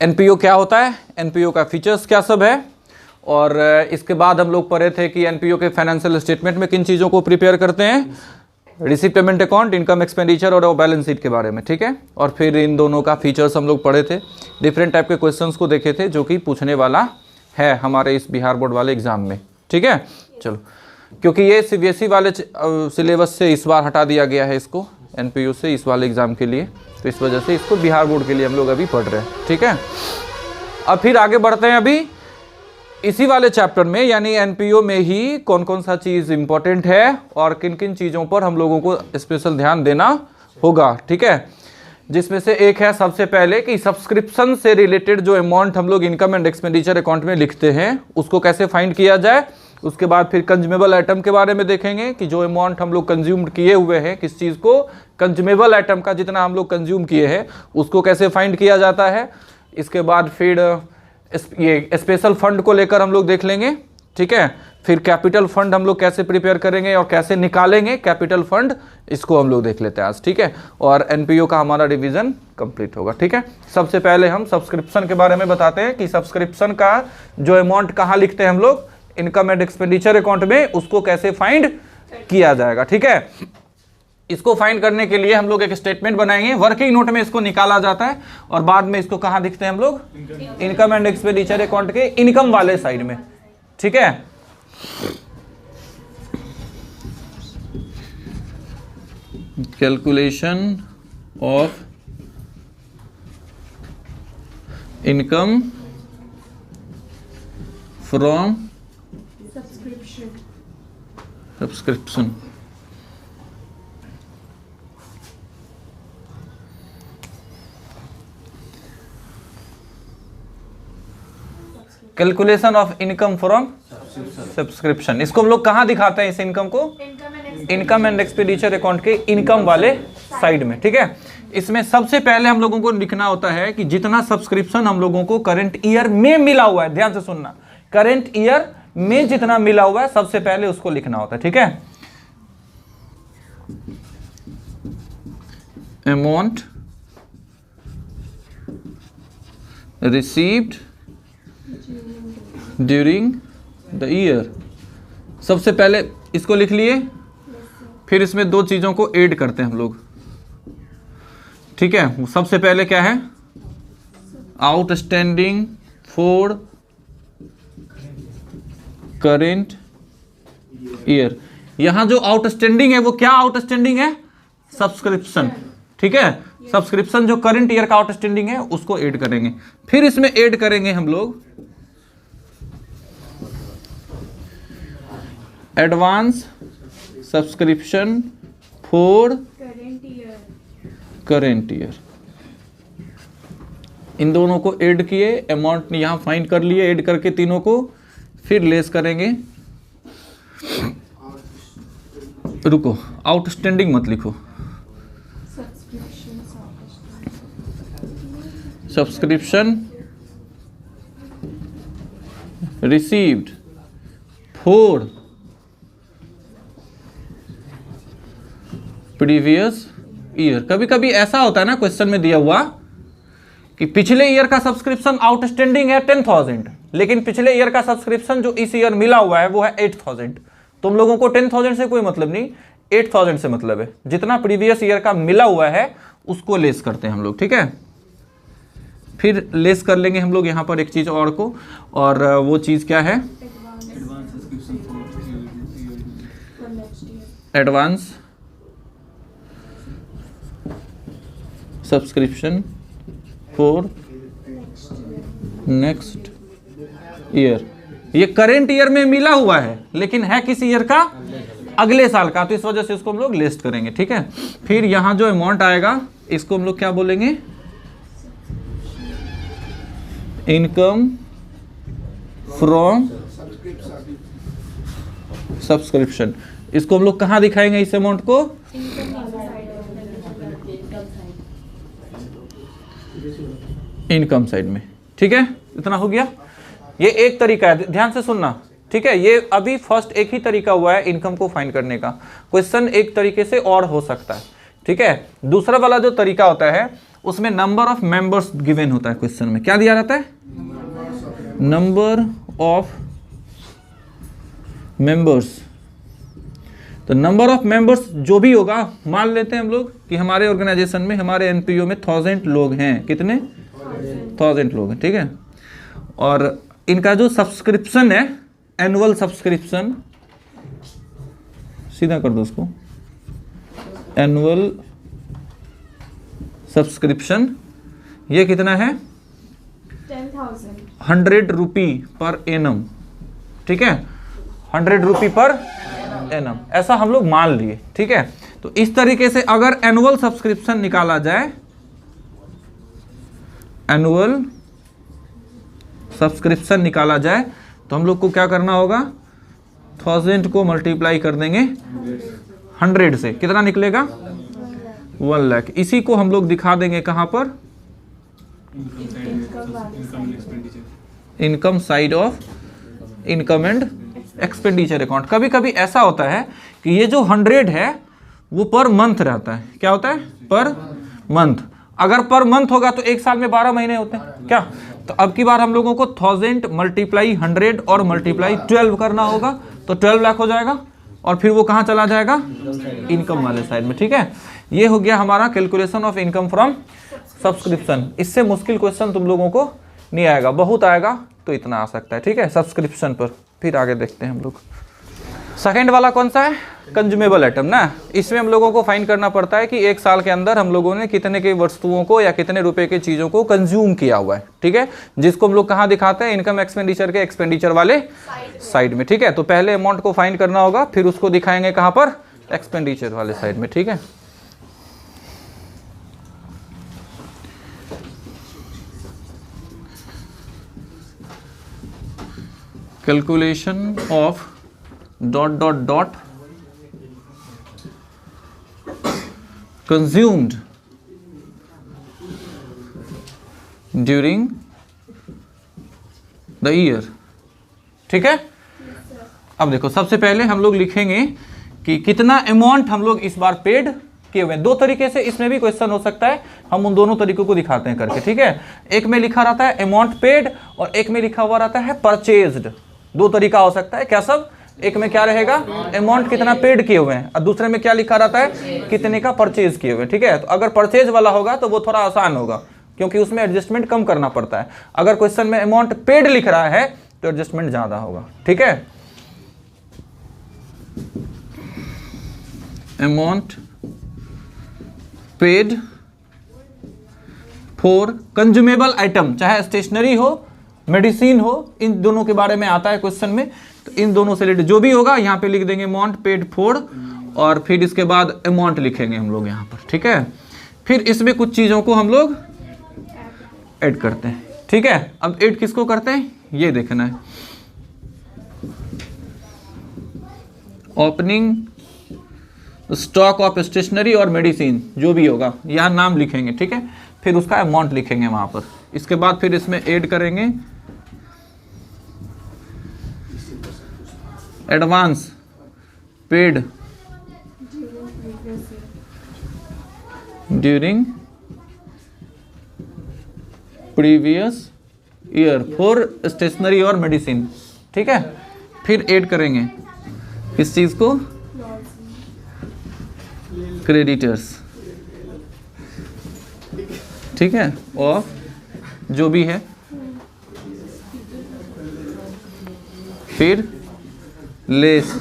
NPO क्या होता है, एनपीओ का फीचर्स क्या सब है, और इसके बाद हम लोग पढ़े थे कि एनपीओ के फाइनेंशियल स्टेटमेंट में किन चीज़ों को प्रिपेयर करते हैं, receipt payment account, income expenditure और बैलेंस शीट के बारे में, ठीक है। और फिर इन दोनों का फीचर्स हम लोग पढ़े थे, डिफरेंट टाइप के क्वेश्चंस को देखे थे जो कि पूछने वाला है हमारे इस बिहार बोर्ड वाले एग्जाम में, ठीक है। चलो, क्योंकि ये सीबीएसई वाले सिलेबस से इस बार हटा दिया गया है इसको, एनपीयू से इस वाले एग्ज़ाम के लिए, तो इस वजह से इसको बिहार बोर्ड के लिए हम लोग अभी पढ़ रहे हैं, ठीक है। अब फिर आगे बढ़ते हैं, अभी इसी वाले चैप्टर में यानी एनपीओ में ही कौन कौन सा चीज़ इंपॉर्टेंट है और किन किन चीज़ों पर हम लोगों को स्पेशल ध्यान देना होगा, ठीक है। जिसमें से एक है सबसे पहले कि सब्सक्रिप्शन से रिलेटेड जो अमाउंट हम लोग इनकम एंड एक्सपेंडिचर अकाउंट में लिखते हैं उसको कैसे फाइंड किया जाए। उसके बाद फिर कंज्यूमेबल आइटम के बारे में देखेंगे कि जो अमाउंट हम लोग कंज्यूम किए हुए हैं, किस चीज़ को, कंज्यूमेबल आइटम का जितना हम लोग कंज्यूम किए हैं उसको कैसे फाइंड किया जाता है। इसके बाद फिर ये स्पेशल फंड को लेकर हम लोग देख लेंगे, ठीक है। फिर कैपिटल फंड हम लोग कैसे प्रिपेयर करेंगे और कैसे निकालेंगे कैपिटल फंड, इसको हम लोग देख लेते हैं आज, ठीक है। और एनपीओ का हमारा रिवीजन कंप्लीट होगा, ठीक है। सबसे पहले हम सब्सक्रिप्शन के बारे में बताते हैं कि सब्सक्रिप्शन का जो अमाउंट कहाँ लिखते हैं हम लोग, इनकम एंड एक्सपेंडिचर अकाउंट में, उसको कैसे फाइंड किया जाएगा, ठीक है। इसको फाइंड करने के लिए हम लोग एक स्टेटमेंट बनाएंगे, वर्किंग नोट में इसको निकाला जाता है और बाद में इसको कहाँ दिखते हैं हम लोग, इनकम एंड एक्सपेंडिचर अकाउंट के इनकम वाले साइड में, ठीक है। Calculation of income from subscription. Calculation of income from subscription, इसको हम लोग कहाँ दिखाते हैं इस इनकम को, इनकम एंड एक्सपेंडिचर अकाउंट के इनकम वाले साइड में, ठीक है। इसमें सबसे पहले हम लोगों को लिखना होता है कि जितना सब्सक्रिप्शन हम लोगों को करंट ईयर में मिला हुआ है, ध्यान से सुनना, करंट ईयर में जितना मिला हुआ है सबसे पहले उसको लिखना होता है, ठीक है। Amount received during the year, सबसे पहले इसको लिख लिए। फिर इसमें दो चीज़ों को ऐड करते हैं हम लोग, ठीक है। सबसे पहले क्या है, आउटस्टैंडिंग फॉर करेंट ईयर। यहां जो आउटस्टैंडिंग है वो क्या आउटस्टैंडिंग है, सब्सक्रिप्शन, ठीक है। सब्सक्रिप्शन जो करंट ईयर का आउटस्टैंडिंग है उसको ऐड करेंगे। फिर इसमें ऐड करेंगे हम लोग advance subscription for current year. इन दोनों को ऐड किए, अमाउंट यहां फाइंड कर लिए, ऐड करके तीनों को फिर लेस करेंगे। रुको, आउटस्टैंडिंग मत लिखो, subscription received for previous year. कभी कभी ऐसा होता है ना क्वेश्चन में दिया हुआ कि पिछले ईयर का सब्सक्रिप्शन आउटस्टैंडिंग है 10,000, लेकिन पिछले ईयर का सब्सक्रिप्शन जो इस ईयर मिला हुआ है वो है 8,000। तुम लोगों को 10,000 से कोई मतलब नहीं, 8,000 से मतलब है। जितना प्रीवियस ईयर का मिला हुआ है उसको लेस करते हैं हम लोग, ठीक है। फिर लेस कर लेंगे हम लोग यहाँ पर एक चीज़ और को, और वो चीज़ क्या है, advance subscription for next year. ये करेंट ईयर में मिला हुआ है लेकिन है किस ईयर का, अगले साल का, तो इस वजह से इसको हम लोग लिस्ट करेंगे, ठीक है। फिर यहां जो अमाउंट आएगा इसको हम लोग क्या बोलेंगे, इनकम फ्रॉम सब्सक्रिप्शन। इसको हम लोग कहां दिखाएंगे इस अमाउंट को, इनकम साइड में, ठीक है। इतना हो गया, ये एक तरीका है, ध्यान से सुनना, ठीक है। ये अभी फर्स्ट एक ही तरीका हुआ है इनकम को फाइंड करने का, क्वेश्चन एक तरीके से और हो सकता है, ठीक है। दूसरा वाला जो तरीका होता है, उसमें नंबर ऑफ मेंबर्स गिवन होता है क्वेश्चन में। क्या दिया रहता है? Number of members. तो नंबर ऑफ मेंबर्स जो भी होगा, मान लेते हैं हम लोग कि हमारे ऑर्गेनाइजेशन में, हमारे एनपीओ में 1000 लोग हैं। कितने? 1000 लोग हैं, ठीक है। और इनका जो सब्सक्रिप्शन है, एनुअल सब्सक्रिप्शन, सीधा कर दो उसको, एनुअल सब्सक्रिप्शन, ये कितना है? 100 रुपी पर एनम, ठीक है, 100 रुपी पर एनम, ऐसा हम लोग मान लिए, ठीक है। तो इस तरीके से अगर एनुअल सब्सक्रिप्शन निकाला जाए, एनुअल सब्सक्रिप्शन निकाला जाए, तो हम लोग को क्या करना होगा? 1000 को मल्टीप्लाई कर देंगे 100 से, कितना निकलेगा? 1 लाख। इसी को हम लोग दिखा देंगे कहां पर? Income side of income and expenditure account. कभी कभी ऐसा होता है कि ये जो 100 है वो पर मंथ रहता है। क्या होता है? Per month. अगर पर मंथ होगा तो एक साल में 12 महीने होते हैं क्या? तो अब की बार हम लोगों को 1000 मल्टीप्लाई 100 और मल्टीप्लाई 12 करना होगा, तो 12 लाख हो जाएगा, और फिर वो कहाँ चला जाएगा? इनकम वाले साइड में, ठीक है। ये हो गया हमारा calculation of income from subscription. इससे मुश्किल क्वेश्चन तुम लोगों को नहीं आएगा, बहुत आएगा तो इतना आ सकता है, ठीक है, सब्सक्रिप्शन पर। फिर आगे देखते हैं हम लोग। सेकेंड वाला कौन सा है? कंज्यूमेबल आइटम ना। इसमें हम लोगों को फाइंड करना पड़ता है कि एक साल के अंदर हम लोगों ने कितने की वस्तुओं को या कितने रुपए की चीज़ों को कंज्यूम किया हुआ है, ठीक है, जिसको हम लोग कहाँ दिखाते हैं? इनकम एक्सपेंडिचर के एक्सपेंडिचर वाले साइड में, ठीक है। तो पहले अमाउंट को फाइंड करना होगा, फिर उसको दिखाएंगे कहाँ पर? एक्सपेंडिचर वाले साइड में, ठीक है। Calculation of dot dot dot consumed during the year, ठीक है। अब देखो, सबसे पहले हम लोग लिखेंगे कि कितना अमाउंट हम लोग इस बार पेड किए हुए हैं। दो तरीके से इसमें भी क्वेश्चन हो सकता है, हम उन दोनों तरीकों को दिखाते हैं करके, ठीक है। एक में लिखा रहता है अमाउंट पेड और एक में लिखा हुआ रहता है परचेज्ड। दो तरीका हो सकता है क्या सब? एक में क्या रहेगा? अमाउंट कितना पेड किए हुए हैं, और दूसरे में क्या लिखा रहता है? कितने का परचेज किए हुए हैं, ठीक है। तो अगर परचेज वाला होगा तो वो थोड़ा आसान होगा, क्योंकि उसमें एडजस्टमेंट कम करना पड़ता है। अगर क्वेश्चन में अमाउंट पेड लिख रहा है तो एडजस्टमेंट ज्यादा होगा, ठीक है। Amount paid for consumable item, चाहे स्टेशनरी हो, मेडिसिन हो, इन दोनों के बारे में आता है क्वेश्चन में। तो इन दोनों से रिलेटेड जो भी होगा यहाँ पे लिख देंगे अमाउंट पेड फॉर, और फिर इसके बाद अमाउंट लिखेंगे हम लोग यहाँ पर, ठीक है। फिर इसमें कुछ चीज़ों को हम लोग ऐड करते हैं, ठीक है। अब ऐड किसको करते हैं ये देखना है। ओपनिंग स्टॉक ऑफ स्टेशनरी और मेडिसिन जो भी होगा यहाँ नाम लिखेंगे, ठीक है। फिर उसका अमाउंट लिखेंगे वहाँ पर। इसके बाद फिर इसमें ऐड करेंगे advance paid during previous year for stationery और मेडिसिन, ठीक है। फिर ऐड करेंगे इस चीज को क्रेडिटर्स, ठीक है, और जो भी है। फिर लेस,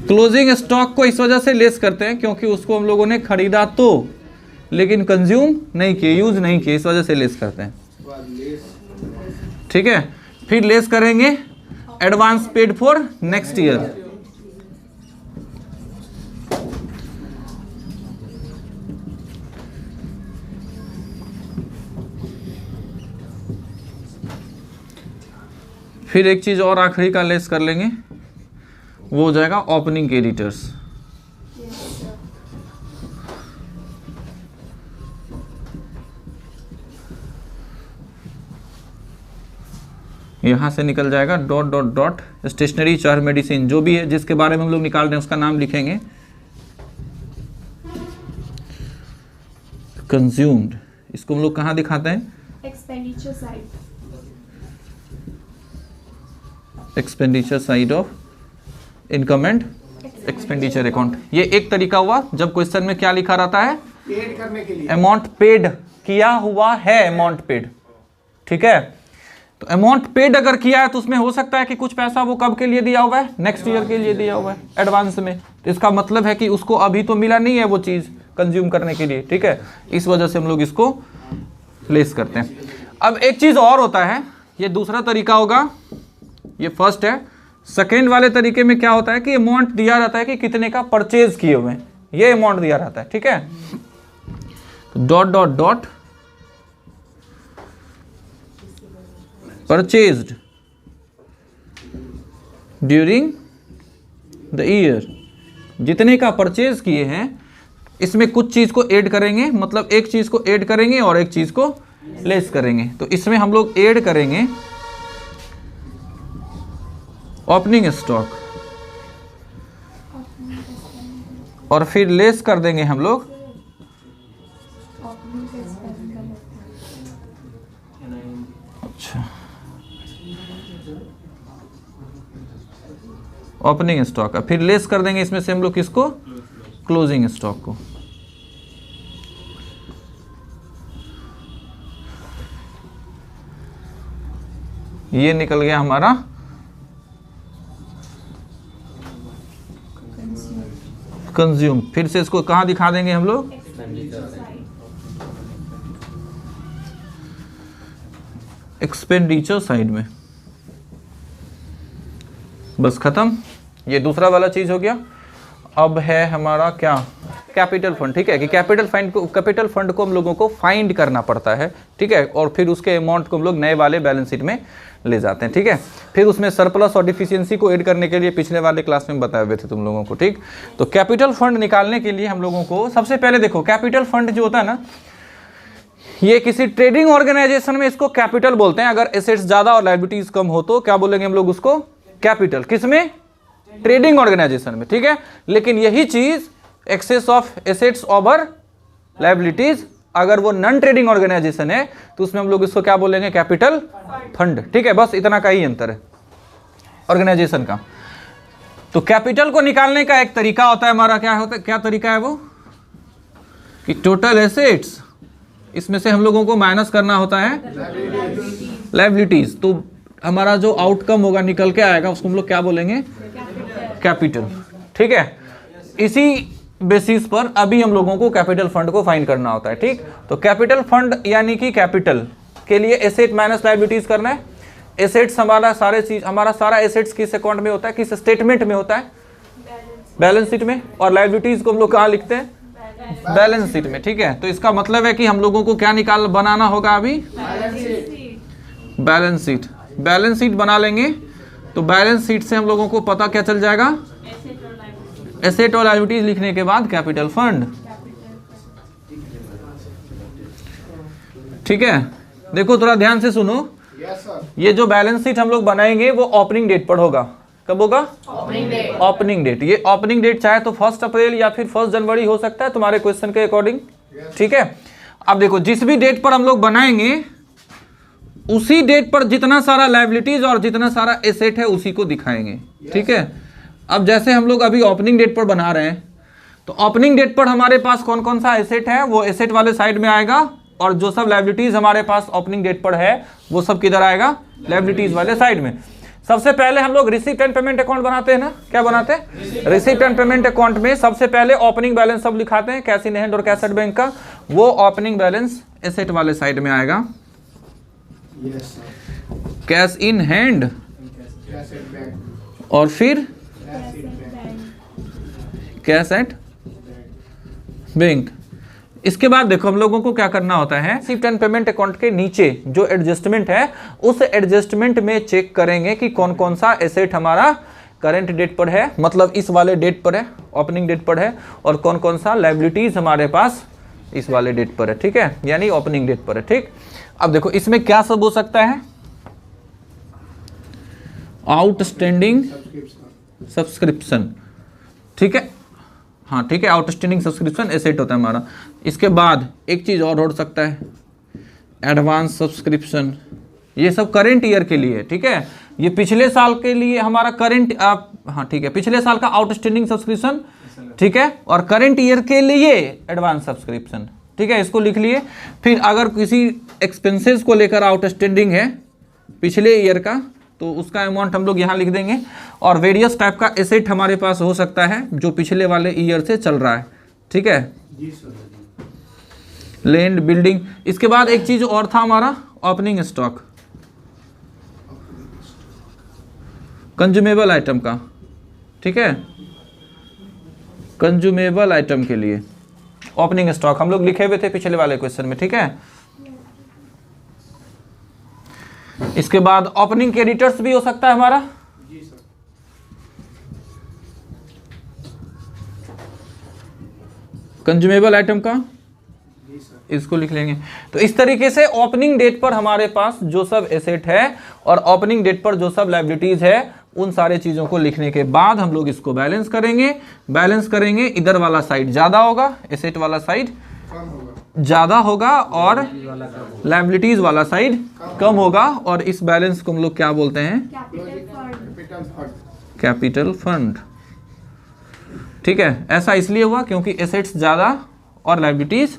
क्लोजिंग स्टॉक को इस वजह से लेस करते हैं क्योंकि उसको हम लोगों ने खरीदा तो, लेकिन कंज्यूम नहीं किए, यूज नहीं किए, इस वजह से लेस करते हैं, ठीक है। फिर लेस करेंगे advance paid for next year, फिर एक चीज और आखिरी का लेस कर लेंगे, वो हो जाएगा ओपनिंग क्रेडिटर्स। यहां से निकल जाएगा डॉट डॉट डॉट स्टेशनरी चार मेडिसिन जो भी है जिसके बारे में हम लोग निकाल रहे हैं उसका नाम लिखेंगे। कंज्यूम्ड, इसको हम लोग कहाँ दिखाते हैं? Expenditure side, expenditure side of income and expenditure account. ये एक तरीका हुआ जब क्वेश्चन में क्या लिखा रहता है? पेड करने के लिए, अमाउंट पेड किया हुआ है, अमाउंट पेड, ठीक है। तो अमाउंट पेड अगर किया है तो उसमें हो सकता है कि कुछ पैसा वो कब के लिए दिया हुआ है? नेक्स्ट ईयर के लिए दिया हुआ है एडवांस में। तो इसका मतलब है कि उसको अभी तो मिला नहीं है वो चीज़ कंज्यूम करने के लिए, ठीक है। इस वजह से हम लोग इसको लेस करते हैं। अब एक चीज़ और होता है, ये दूसरा तरीका होगा, ये फर्स्ट है। सेकेंड वाले तरीके में क्या होता है कि अमाउंट दिया रहता है कि कितने का परचेज किए हुए हैं, ये अमाउंट दिया रहता है, ठीक है। Dot dot dot purchased during the year, जितने का परचेज किए हैं इसमें कुछ चीज को ऐड करेंगे, मतलब एक चीज को ऐड करेंगे और एक चीज को लेस करेंगे। तो इसमें हम लोग ऐड करेंगे ओपनिंग स्टॉक और फिर लेस कर देंगे हम लोग अच्छा ओपनिंग स्टॉक का, फिर लेस कर देंगे इसमें से हम लोग किसको? क्लोजिंग स्टॉक को। ये निकल गया हमारा कंज्यूम। फिर से इसको कहां दिखा देंगे हम लोग? एक्सपेंडिचर साइड में। बस खत्म, ये दूसरा वाला चीज हो गया। अब है हमारा क्या? कैपिटल फंड, ठीक है। कि कैपिटल फंड को हम लोगों को फाइंड करना पड़ता है, ठीक है। और फिर उसके अमाउंट को हम लोग नए वाले बैलेंस शीट में ले जाते हैं, ठीक है। फिर उसमें सरप्लस और डिफिशियंसी को ऐड करने के लिए पिछले वाले क्लास में बताए हुए थे तुम लोगों को, ठीक। तो कैपिटल फंड निकालने के लिए हम लोगों को सबसे पहले देखो, कैपिटल फंड जो होता है ना, ये किसी ट्रेडिंग ऑर्गेनाइजेशन में इसको कैपिटल बोलते हैं। अगर एसेट्स ज्यादा और लायबिलिटीज कम हो तो क्या बोलेंगे हम लोग उसको? कैपिटल। किसमें? ट्रेडिंग ऑर्गेनाइजेशन में, ठीक है। लेकिन यही चीज excess of assets over liabilities, अगर वो नॉन ट्रेडिंग ऑर्गेनाइजेशन है तो उसमें हम लोग इसको क्या बोलेंगे? कैपिटल फंड, ठीक है। बस इतना का ही अंतर है ऑर्गेनाइजेशन का। तो कैपिटल को निकालने का एक तरीका होता है हमारा, क्या होता है, क्या तरीका है वो? कि टोटल एसेट्स, इसमें से हम लोगों को माइनस करना होता है लायबिलिटीज। तो हमारा जो आउटकम होगा निकल के आएगा उसको हम लोग क्या बोलेंगे? कैपिटल, ठीक है। इसी बेसिस पर अभी हम लोगों को कैपिटल फंड को फाइंड करना होता है, ठीक। तो कैपिटल फंड यानी कि कैपिटल के लिए एसेट माइनस लायबिलिटीज करना है। एसेट्स हमारा सारा एसेट्स किस अकाउंट में होता है, किस स्टेटमेंट में होता है? बैलेंस शीट में। और लायबिलिटीज को हम लोग कहाँ लिखते हैं? बैलेंस शीट में, ठीक है। तो इसका मतलब है कि हम लोगों को क्या बनाना होगा अभी? Balance sheet. बैलेंस शीट बना लेंगे तो बैलेंस शीट से हम लोगों को पता क्या चल जाएगा? एसेट और लायबिलिटीज लिखने के बाद कैपिटल फंड, ठीक है। देखो थोड़ा ध्यान से सुनो, ये जो बैलेंस शीट हम लोग बनाएंगे वो ओपनिंग डेट पर होगा। कब होगा? Opening date. ये ओपनिंग डेट चाहे तो 1 अप्रैल या फिर 1 जनवरी हो सकता है तुम्हारे क्वेश्चन के अकॉर्डिंग, ठीक है। अब देखो जिस भी डेट पर हम लोग बनाएंगे उसी डेट पर जितना सारा लायबिलिटीज और जितना सारा एसेट है उसी को दिखाएंगे, ठीक है। अब जैसे हम लोग अभी ओपनिंग डेट पर बना रहे हैं तो ओपनिंग डेट पर हमारे पास कौन कौन सा एसेट है वो एसेट वाले साइड में आएगा, और जो सब लायबिलिटीज हमारे पास ओपनिंग डेट पर है वो सब किधर आएगा? लायबिलिटीज वाले साइड में। सबसे पहले हम लोग रिसीप्ट एंड पेमेंट अकाउंट बनाते हैं ना, क्या बनाते हैं? रिसीप्ट एंड पेमेंट अकाउंट में सबसे पहले ओपनिंग बैलेंस सब लिखाते हैं, कैश इन हैंड और कैश एट बैंक का। वो ओपनिंग बैलेंस एसेट वाले साइड में आएगा, कैश इन हैंड और फिर कैश एट बैंक। इसके बाद देखो हम लोगों को क्या करना होता है, रिसीप्ट एंड पेमेंट अकाउंट के नीचे जो एडजस्टमेंट है उस एडजस्टमेंट में चेक करेंगे कि कौन कौन सा एसेट हमारा करंट डेट पर है, मतलब इस वाले डेट पर है, ओपनिंग डेट पर है, और कौन कौन सा लायबिलिटीज हमारे पास इस वाले डेट पर है, ठीक है, यानी ओपनिंग डेट पर है, ठीक। अब देखो इसमें क्या सब हो सकता है? आउटस्टैंडिंग सब्सक्रिप्शन, ठीक है। हाँ ठीक है, आउटस्टैंडिंग सब्सक्रिप्शन एसेट होता है हमारा। इसके बाद एक चीज़ और हो सकता है, एडवांस सब्सक्रिप्शन। ये सब करंट ईयर के लिए, ठीक है, ये पिछले साल के लिए हमारा करंट, हाँ ठीक है, पिछले साल का आउटस्टैंडिंग सब्सक्रिप्शन, ठीक है, और करंट ईयर के लिए एडवांस सब्सक्रिप्शन, ठीक है, इसको लिख लिए। फिर अगर किसी एक्सपेंसेस को लेकर आउटस्टैंडिंग है पिछले ईयर का, तो उसका अमाउंट हम लोग यहाँ लिख देंगे। और वेरियस टाइप का एसेट हमारे पास हो सकता है जो पिछले वाले ईयर से चल रहा है, ठीक है, लैंड, बिल्डिंग। इसके बाद एक चीज और था हमारा ओपनिंग स्टॉक, कंज्यूमेबल आइटम का, ठीक है, कंज्यूमेबल आइटम के लिए ओपनिंग स्टॉक हम लोग लिखे हुए थे पिछले वाले क्वेश्चन में, ठीक है। इसके बाद ओपनिंग क्रेडिटर्स भी हो सकता है हमारा, कंज्यूमेबल आइटम का, इसको लिख लेंगे। तो इस तरीके से ओपनिंग डेट पर हमारे पास जो सब एसेट है और ओपनिंग डेट पर जो सब लायबिलिटीज है, उन सारे चीजों को लिखने के बाद हम लोग इसको बैलेंस करेंगे। बैलेंस करेंगे, इधर वाला साइड ज्यादा होगा, एसेट वाला साइड ज्यादा होगा और लायबिलिटीज वाला साइड कम होगा। और इस बैलेंस को हम लोग क्या बोलते हैं, कैपिटल फंड, ठीक है। ऐसा इसलिए हुआ क्योंकि एसेट्स ज्यादा और लायबिलिटीज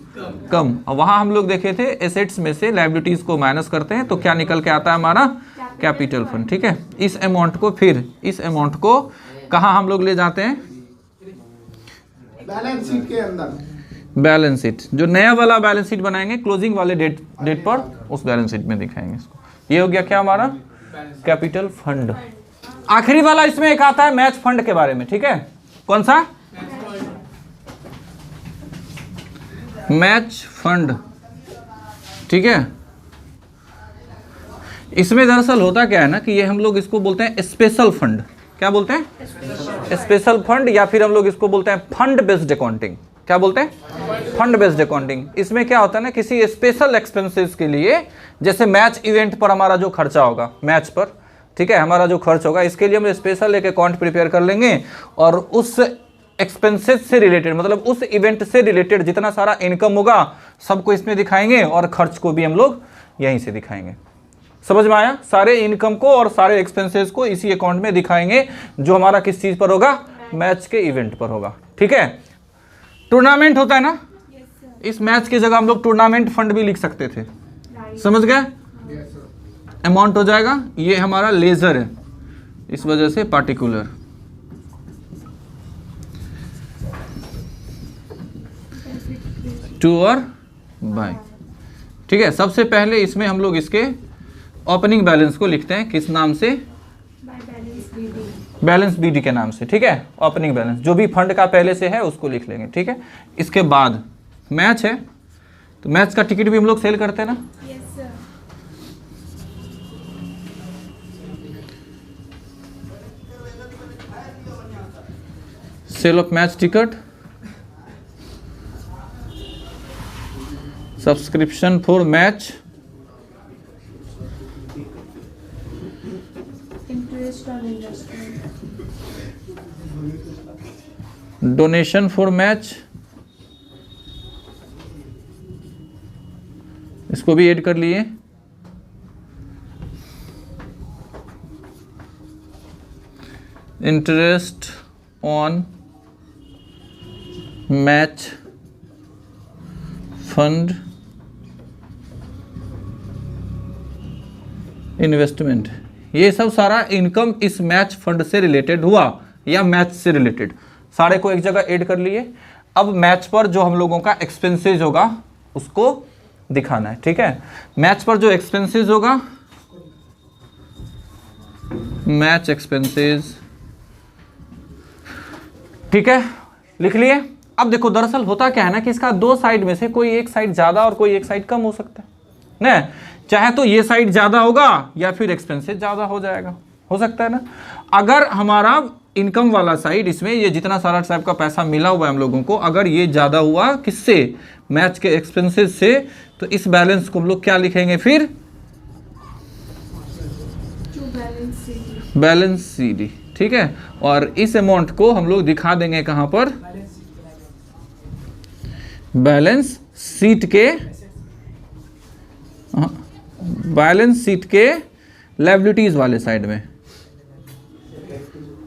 कम। और वहां हम लोग देखे थे एसेट्स में से लायबिलिटीज को माइनस करते हैं तो क्या निकल के आता है हमारा, कैपिटल फंड, ठीक है। इस अमाउंट को, फिर इस अमाउंट को कहां हम लोग ले जाते हैं, बैलेंस शीट के अंदर, बैलेंस शीट, जो नया वाला बैलेंस शीट बनाएंगे क्लोजिंग वाले डेट पर, उस बैलेंस शीट में दिखाएंगे इसको। ये हो गया क्या हमारा, कैपिटल फंड। आखिरी वाला इसमें एक आता है मैच फंड के बारे में, ठीक है। कौन सा, मैच फंड, ठीक है। इसमें दरअसल होता क्या है ना कि ये हम लोग इसको बोलते हैं स्पेशल फंड। क्या बोलते हैं, स्पेशल फंड, या फिर हम लोग इसको बोलते हैं फंड बेस्ड अकाउंटिंग। क्या बोलते हैं, फंड बेस्ड अकाउंटिंग। इसमें क्या होता है ना, किसी स्पेशल एक्सपेंसेस के लिए, जैसे मैच इवेंट पर हमारा जो खर्चा होगा, मैच पर, ठीक है, हमारा जो खर्च होगा, इसके लिए हम स्पेशल एक अकाउंट प्रिपेयर कर लेंगे और उस एक्सपेंसेस से रिलेटेड, मतलब उस इवेंट से रिलेटेड जितना सारा इनकम होगा सबको इसमें दिखाएंगे और खर्च को भी हम लोग यहीं से दिखाएंगे। समझ में आया, सारे इनकम को और सारे एक्सपेंसेस को इसी अकाउंट में दिखाएंगे जो हमारा किस चीज पर होगा, मैच के इवेंट पर होगा, ठीक है। टूर्नामेंट होता है ना, इस मैच की जगह हम लोग टूर्नामेंट फंड भी लिख सकते थे, समझ गए। अमाउंट हो जाएगा, ये हमारा लेजर है, इस वजह से पार्टिकुलर, टू और बाय, ठीक है। सबसे पहले इसमें हम लोग इसके ओपनिंग बैलेंस को लिखते हैं, किस नाम से, बैलेंस बीडी के नाम से, ठीक है। ओपनिंग बैलेंस जो भी फंड का पहले से है उसको लिख लेंगे, ठीक है। इसके बाद मैच है, तो मैच का टिकट भी हम लोग सेल करते हैं ना, sale of match ticket, subscription for match, donation for match, इसको भी ऐड कर लिए, interest on match fund investment. ये सब सारा इनकम इस मैच फंड से रिलेटेड हुआ या मैच से रिलेटेड, सारे को एक जगह ऐड कर लिए। अब मैच पर जो हम लोगों का एक्सपेंसेस होगा उसको दिखाना है, ठीक है। मैच पर जो एक्सपेंसेस होगा, मैच एक्सपेंसेस, ठीक है, लिख लिए। अब देखो दरअसल होता क्या है ना कि इसका दो साइड में से कोई एक साइड ज्यादा और कोई एक साइड कम हो सकता है ना, चाहे तो ये साइड ज्यादा होगा या फिर एक्सपेंसेस ज्यादा हो जाएगा, हो सकता है ना। अगर हमारा इनकम वाला साइड, इसमें ये जितना सारा टाइप का पैसा मिला हुआ है हम लोगों को, अगर ये ज्यादा हुआ किससे, मैच के एक्सपेंसेस से, तो इस बैलेंस को हम लोग क्या लिखेंगे फिर, बैलेंस सीडी, ठीक है। और इस अमाउंट को हम लोग दिखा देंगे कहां पर, बैलेंस शीट के लायबिलिटीज वाले साइड में,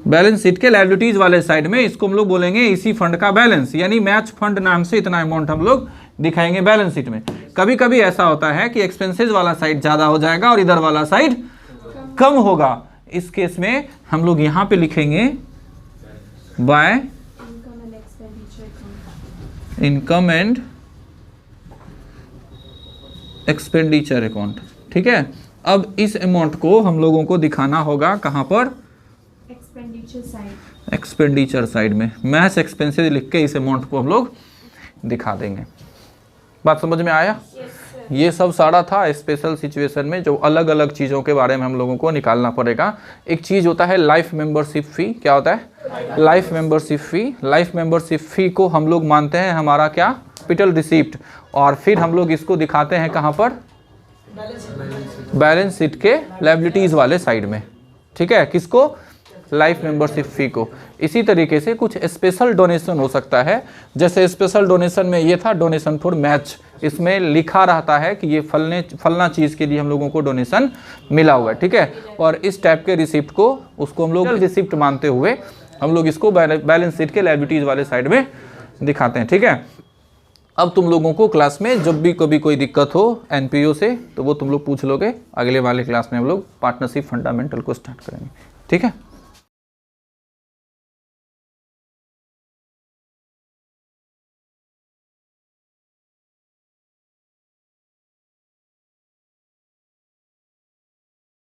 बैलेंस शीट के लायबिलिटीज वाले साइड में इसको हम लोग बोलेंगे इसी फंड का बैलेंस, यानी मैच फंड नाम से इतना अमाउंट हम लोग दिखाएंगे बैलेंस शीट में। कभी कभी ऐसा होता है कि एक्सपेंसेस वाला साइड ज्यादा हो जाएगा और इधर वाला साइड कम होगा। इस केस में हम लोग यहां पे लिखेंगे by income and expenditure account. ठीक है, अब इस अमाउंट को हम लोगों को दिखाना होगा कहां पर, एक्सपेंडिचर साइड में। मैच एक्सपेंसेस लिख के इस अमाउंट को हम लोग दिखा देंगे। बात समझ में आया? ये सब सारा था स्पेशल सिचुएशन में जो अलग अलग चीज़ों के बारे में हम लोगों को निकालना पड़ेगा। एक चीज़ होता है लाइफ मेंबरशिप फ़ी। क्या होता है? लाइफ मेंबरशिप फ़ी। लाइफ मेंबरशिप फ़ी को हम लोग मानते हैं हमारा क्या, कैपिटल रिसिप्ट, और फिर हम लोग इसको दिखाते हैं कहाँ पर, बैलेंस शीट के लायबिलिटीज़ वाले साइड में। ठीक है, किसको, लाइफ मेंबरशिप फ़ी को। इसी तरीके से कुछ स्पेशल डोनेशन हो सकता है, जैसे स्पेशल डोनेशन में ये था डोनेशन फॉर मैच, इसमें लिखा रहता है कि ये फलना चीज़ के लिए हम लोगों को डोनेशन मिला हुआ है। ठीक है, और इस टाइप के रिसिप्ट को उसको हम लोग रिसिप्ट मानते हुए हम लोग इसको बैलेंस शीट के लायबिलिटीज़ वाले साइड में दिखाते हैं। ठीक है, अब तुम लोगों को क्लास में जब भी कभी कोई दिक्कत हो एनपीओ से तो वो तुम लोग पूछ लोगे। अगले वाले क्लास में हम लोग पार्टनरशिप फंडामेंटल को स्टार्ट करेंगे। ठीक है।